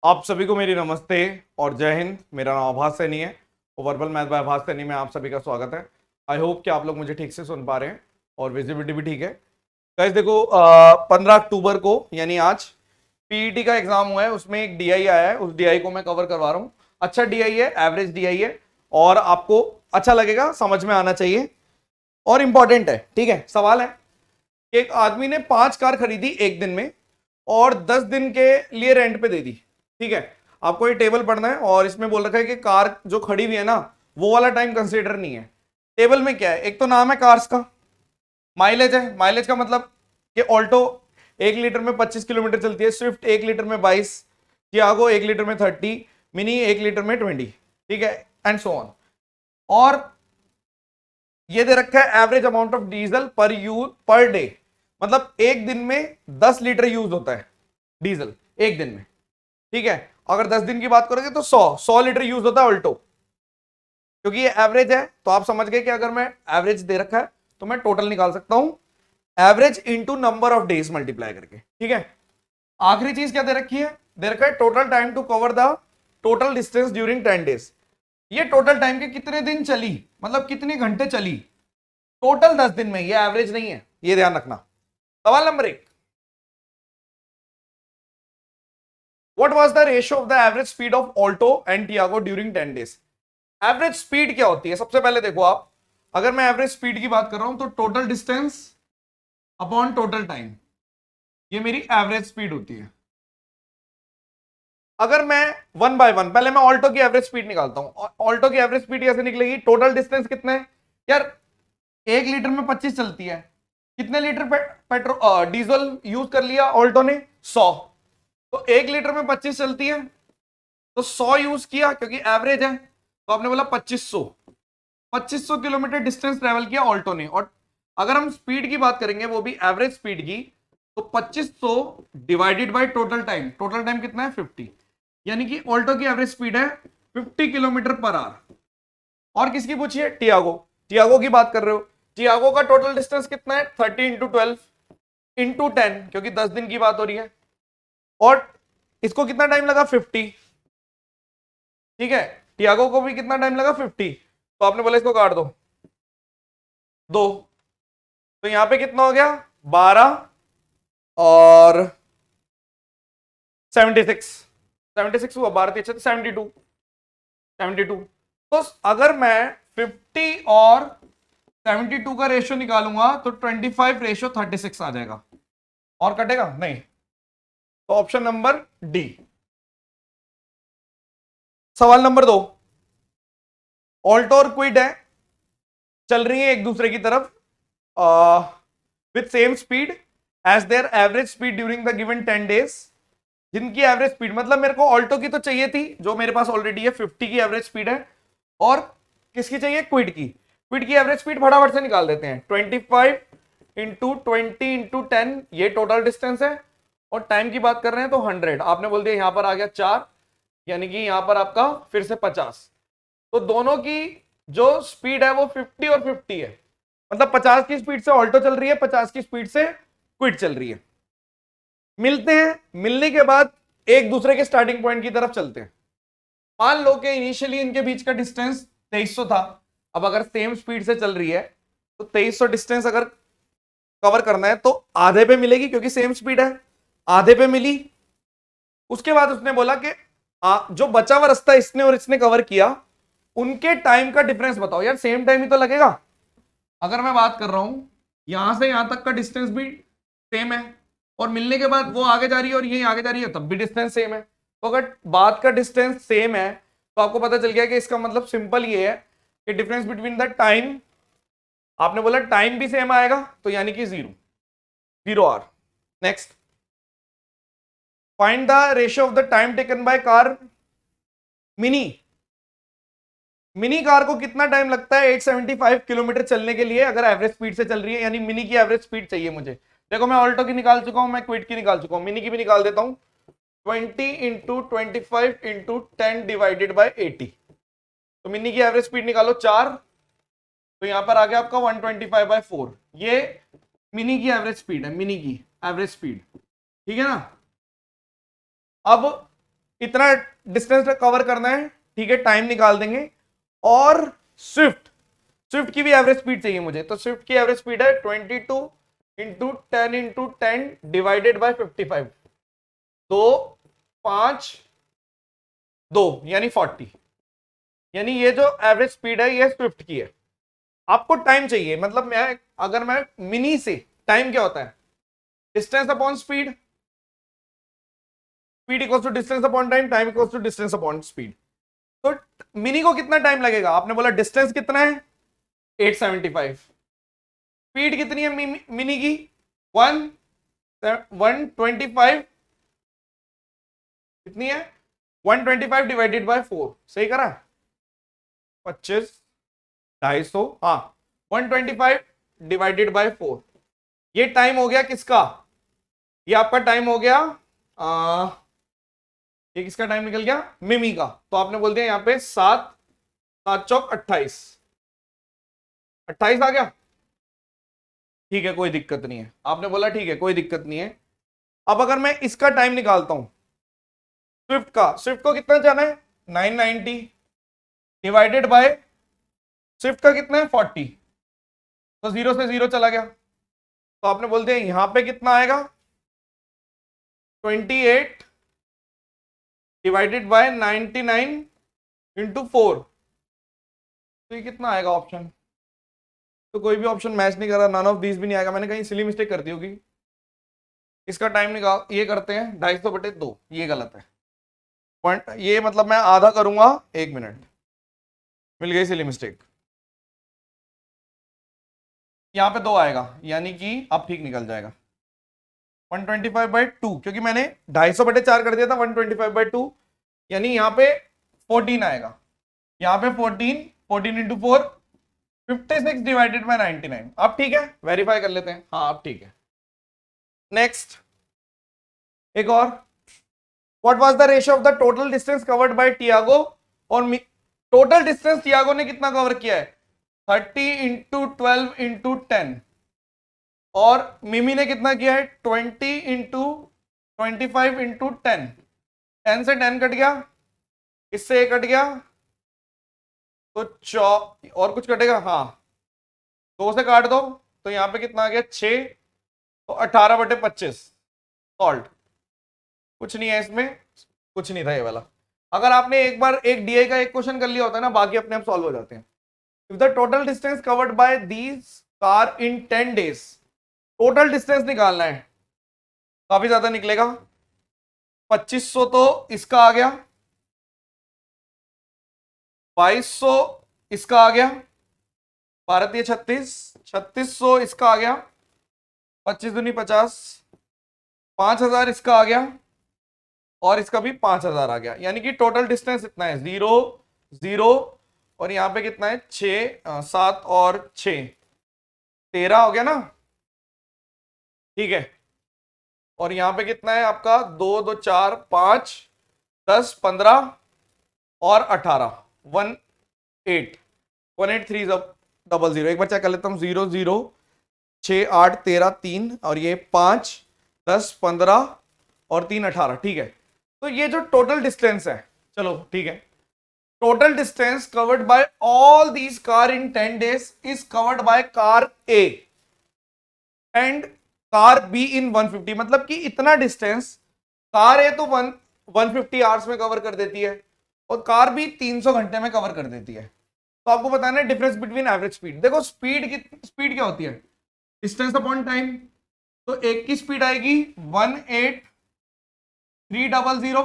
आप सभी को मेरी नमस्ते और जय हिंद। मेरा नाम आभास सैनी है और वर्बल मैथ बाय आभास सैनी में आप सभी का स्वागत है। आई होप कि आप लोग मुझे ठीक से सुन पा रहे हैं और विजिबिलिटी भी ठीक है। गाइस देखो, 15 अक्टूबर को यानी आज पीईटी का एग्जाम हुआ है, उसमें एक डीआई आया है, उस डीआई को मैं कवर करवा रहा हूँ। अच्छा डीआई है, एवरेज डीआई है और आपको अच्छा लगेगा, समझ में आना चाहिए और इंपॉर्टेंट है। ठीक है, सवाल है कि एक आदमी ने 5 कार खरीदी एक दिन में और 10 दिन के लिए रेंट पे दे दी। ठीक है, आपको ये टेबल पढ़ना है और इसमें बोल रखा है कि कार जो खड़ी हुई है ना, वो वाला टाइम कंसीडर नहीं है। टेबल में क्या है, एक तो नाम है कार्स का, माइलेज है, माइलेज का मतलब कि ऑल्टो 1 लीटर में 25 किलोमीटर चलती है, स्विफ्ट 1 लीटर में 22, टियागो 1 लीटर में 30, मिनी 1 लीटर में 20। ठीक है, एंड सो ऑन। और ये दे रखा है एवरेज अमाउंट ऑफ डीजल पर यूज पर डे, मतलब एक दिन में 10 लीटर यूज होता है डीजल एक दिन में। ठीक है, अगर 10 दिन की बात करोगे तो 100 लीटर यूज होता है ऑल्टो। क्योंकि ये एवरेज है तो आप समझ गए कि अगर मैं एवरेज दे रखा है तो मैं टोटल निकाल सकता हूं average into number of days multiply करके। ठीक है, आखिरी चीज क्या दे रखी है, दे रखा है total time to cover the total distance during 10 days. ये टोटल टाइम के कितने दिन चली, मतलब कितने घंटे चली टोटल 10 दिन में, ये एवरेज नहीं है, ये ध्यान रखना। सवाल number 1, what was the ratio of the average speed of Alto and Tiago during 10 days. Average speed क्या होती है, सबसे पहले देखो आप, अगर मैं एवरेज स्पीड की बात कर रहा हूं तो total distance upon total time, ये मेरी एवरेज स्पीड होती है। अगर मैं वन बाय वन, पहले मैं ऑल्टो की एवरेज स्पीड निकालता हूं। ऑल्टो की एवरेज स्पीड कैसे निकलेगी, टोटल डिस्टेंस कितना है यार, 1 लीटर में 25 चलती है, कितने लीटर पेट्रोल डीजल यूज कर लिया ऑल्टो ने, 100। तो 1 लीटर में 25 चलती है तो 100 यूज किया क्योंकि एवरेज है, तो आपने बोला 2500 किलोमीटर डिस्टेंस ट्रेवल किया ऑल्टो ने। और अगर हम स्पीड की बात करेंगे वो भी एवरेज स्पीड की, तो 2500 divided by total time, total time कितना है 50, यानी कि ऑल्टो की एवरेज स्पीड है 50 किलोमीटर पर आवर। और किसकी पूछी है, टियागो, टियागो की बात कर रहे हो, टियागो का टोटल डिस्टेंस कितना है 30 × 12 × 10, क्योंकि 10 दिन की बात हो रही है। और इसको कितना टाइम लगा 50। ठीक है, टियागो को भी कितना टाइम लगा 50, तो आपने बोला इसको काट दो, 2, तो यहां पे कितना हो गया 12 और 76, 76 हुआ, 12 × 72, 72। तो अगर मैं 50 और 72 का रेशियो निकालूंगा तो 25:36 आ जाएगा, और कटेगा नहीं, तो ऑप्शन नंबर डी। सवाल नंबर 2, ऑल्टो और क्विड है, चल रही है एक दूसरे की तरफ with same speed as their average speed during the given 10 days. जिनकी एवरेज स्पीड, मतलब मेरे को ऑल्टो की तो चाहिए थी जो मेरे पास ऑलरेडी है, 50 की एवरेज स्पीड है, और किसकी चाहिए, क्विड की। क्विड की एवरेज स्पीड फटाफट से निकाल देते हैं, 25 × 20 × 10, ये टोटल डिस्टेंस है, और टाइम की बात कर रहे हैं तो 100, आपने बोल दिया यहां पर आ गया 4, यानी कि यहां पर आपका फिर से 50। तो दोनों की जो स्पीड है वो 50 और 50 है, मतलब 50 की स्पीड से ऑल्टो चल रही है, 50 की स्पीड से क्विड चल रही है। मिलते हैं, मिलने के बाद एक दूसरे के स्टार्टिंग पॉइंट की तरफ चलते हैं। मान लो कि इनिशियली इनके बीच का डिस्टेंस 2300 था, अब अगर सेम स्पीड से चल रही है तो 2300 डिस्टेंस अगर कवर करना है तो आधे पे मिलेगी, क्योंकि सेम स्पीड है, आधे पे मिली। उसके बाद उसने बोला कि जो बचा हुआ रास्ता इसने और इसने कवर किया, उनके टाइम का डिफरेंस बताओ। यार सेम टाइम ही तो लगेगा, अगर मैं बात कर रहा हूं यहां से यहां तक का डिस्टेंस भी सेम है, और मिलने के बाद वो आगे जा रही है और ये आगे जा रही है, तब भी डिस्टेंस सेम है। तो अगर बात का डिस्टेंस सेम है तो आपको पता चल गया कि इसका मतलब सिंपल ये है कि डिफरेंस बिटवीन द टाइम, आपने बोला टाइम भी सेम आएगा तो यानी कि 0, 0 आर। Next, find the ratio of the time taken by car Mini. Mini car को कितना टाइम लगता है 875 किलोमीटर चलने के लिए, अगर एवरेज स्पीड से चल रही है, यानी मिनी की एवरेज स्पीड चाहिए मुझे। देखो मैं ऑल्टो की निकाल चुका हूं, मैं क्विड की निकाल चुका हूं, मिनी की भी निकाल देता हूं। 20 × 25 × 10 डिवाइडेड बाय 80, तो मिनी की एवरेज स्पीड निकालो 4, तो यहां पर आ गया आपका 125/4, ये मिनी की एवरेज स्पीड है, मिनी की एवरेज स्पीड। ठीक है ना। अब इतना डिस्टेंस कवर करना है, ठीक है, टाइम निकाल देंगे। और स्विफ्ट की भी एवरेज स्पीड चाहिए मुझे, तो स्विफ्ट की एवरेज स्पीड है 22 इंटू 10 इंटू 10 डिवाइडेड बाय 55, तो 5 2 यानी 40, यानी ये जो एवरेज स्पीड है ये स्विफ्ट की है। आपको टाइम चाहिए, मतलब अगर मैं मिनी से, टाइम क्या होता है, distance upon speed, speed equals to distance upon time, time equals to distance upon speed. तो मिनी को कितना टाइम लगेगा, आपने बोला डिस्टेंस कितना है 875, स्पीड कितनी है मिनी की 125, कितनी है 125 डिवाइडेड बाय 4, सही करा 25 250, हाँ 125 डिवाइडेड बाय 4, ये टाइम हो गया किसका, ये आपका टाइम हो गया ये किसका टाइम निकल गया, मिमी का। तो आपने बोल दिया यहाँ पे 7 7 चौक 28, 28 आ गया, ठीक है कोई दिक्कत नहीं है, आपने बोला ठीक है कोई दिक्कत नहीं है। अब अगर मैं इसका टाइम निकालता हूं स्विफ्ट को कितना जाना है 990 डिवाइडेड बाय स्विफ्ट का कितना है 40, तो 0 से 0 चला गया, तो आपने बोल दिया यहां पे कितना आएगा 28 डिवाइडेड बाय 99 इंटू 4, तो ये कितना आएगा ऑप्शन, तो कोई भी ऑप्शन मैच नहीं कर रहा, नन ऑफ दीज भी नहीं आएगा, मैंने कहीं सिली मिस्टेक कर दी होगी। इसका टाइम निकाल, ये करते हैं 250/2, ये गलत है पॉइंट, ये मतलब मैं आधा करूंगा 1 मिनट, मिल गई सिली मिस्टेक, यहां पे 2 आएगा, यानी कि अब ठीक निकल जाएगा 125/2, क्योंकि मैंने 250/4 कर दिया था, 125/2 यानी यहाँ पे 14 आएगा, यहाँ पे 14 इंटू 4 56 डिवाइडेड बाय 99, अब ठीक है, वेरीफाई कर लेते हैं, हाँ अब ठीक है। नेक्स्ट एक और, what was the ratio of the total distance covered by Tiago, और टोटल डिस्टेंस टियागो ने कितना कवर किया है 30 इंटू 12 इंटू 10, और मिमी ने कितना किया है 20 इंटू 25 इंटू 10, 10 से 10 कट गया, इससे 1 कट गया, तो और कुछ कटेगा, हाँ 2 से काट दो, तो यहां पे कितना आ गया 6, तो 18/25 सॉल्ट, कुछ नहीं है इसमें, कुछ नहीं था ये वाला। अगर आपने एक बार एक डीआई का एक क्वेश्चन कर लिया होता है ना, बाकी अपने आप सॉल्व हो जाते हैं। If the total distance covered by these car in 10 days, total distance निकालना है, काफी ज्यादा निकलेगा, 2500 तो इसका आ गया, 2200 इसका आ गया, भारतीय 3600 इसका आ गया, 25 दूनी 50, 5000 इसका आ गया, और इसका भी 5000 आ गया, यानी कि टोटल डिस्टेंस इतना है 0 0, और यहां पे कितना है 6 7 और 6 13 हो गया ना, ठीक है, और यहां पे कितना है आपका 2 2 4 5 10 15 और 18 18300, एक बार चेक कर लेता हूँ, 0 0 6 8 13 3 और ये 5 10 15 और 3 18, ठीक है। तो ये जो टोटल डिस्टेंस है, चलो ठीक है, total distance covered by all these car in 10 days is covered by car A and car be in 150, मतलब कि इतना डिस्टेंस कार ए तो 150 आवर्स में कवर कर देती है, और कार बी 300 घंटे में कवर कर देती है। तो आपको बताना है डिफरेंस बिटवीन एवरेज स्पीड। देखो स्पीड क्या होती है, डिस्टेंस अपॉन टाइम, तो एक की स्पीड आएगी 18300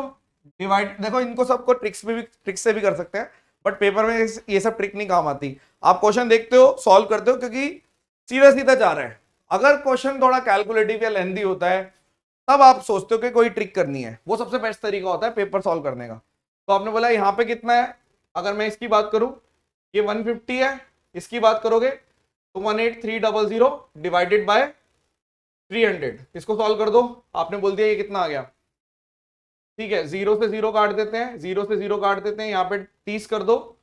डिवाइड, देखो इनको सबको ट्रिक से भी कर सकते हैं, बट पेपर में ये सब ट्रिक नहीं काम आती, आप क्वेश्चन देखते हो सॉल्व करते हो, क्योंकि सीधा सीधा जा रहा है। अगर क्वेश्चन थोड़ा कैलकुलेटिव या लेंथी होता है तब आप सोचते हो कि कोई ट्रिक करनी है, वो सबसे बेस्ट तरीका होता है पेपर सॉल्व करने का। तो आपने बोला यहाँ पे कितना है, अगर मैं इसकी बात करूं ये 150 है, इसकी बात करोगे तो 18300 डिवाइडेड बाय 300, इसको सॉल्व कर दो, आपने बोल दिया ये कितना आ गया, ठीक है, 0 से 0 काट देते हैं, 0 से 0 काट देते हैं, यहाँ पे 30 कर दो,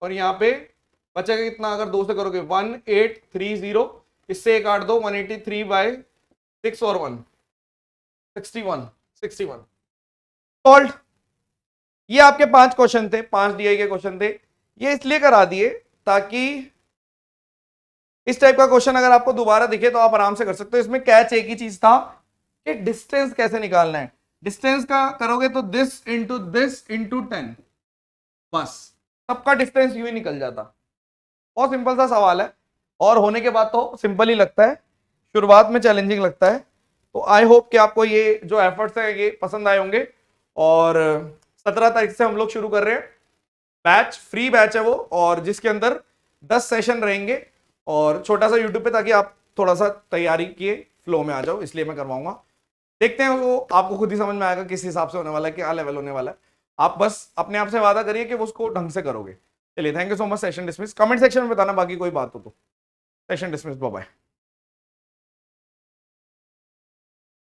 और यहाँ पे बचेगा कितना, अगर 2 से करोगे 1830, इससे काट दो 183/6 और 1 61 सॉल्व। ये आपके 5 क्वेश्चन थे, 5 डीआई के क्वेश्चन थे। ये इसलिए करा दिए ताकि इस टाइप का क्वेश्चन अगर आपको दोबारा दिखे तो आप आराम से कर सकते हो। इसमें कैच एक ही चीज था कि डिस्टेंस कैसे निकालना है। डिस्टेंस का करोगे तो दिस इंटू 10, बस सबका डिस्टेंस यूं ही निकल जाता। बहुत सिंपल सा सवाल है और होने के बाद तो सिंपल ही लगता है, शुरुआत में चैलेंजिंग लगता है। तो आई होप कि आपको ये जो एफर्ट्स है ये पसंद आए होंगे। और 17 तारीख से हम लोग शुरू कर रहे हैं बैच, फ्री बैच है वो, और जिसके अंदर 10 सेशन रहेंगे और छोटा सा यूट्यूब पे, ताकि आप थोड़ा सा तैयारी किए फ्लो में आ जाओ, इसलिए मैं करवाऊंगा। देखते हैं वो आपको खुद ही समझ में आएगा किस हिसाब से होने वाला है, क्या लेवल होने वाला है। आप बस अपने आप से वादा करिए कि वो उसको ढंग से करोगे। चलिए, thank you so much. Session dismiss. Comment section में बताना बाकी कोई बात हो तो। Session dismiss, bye bye.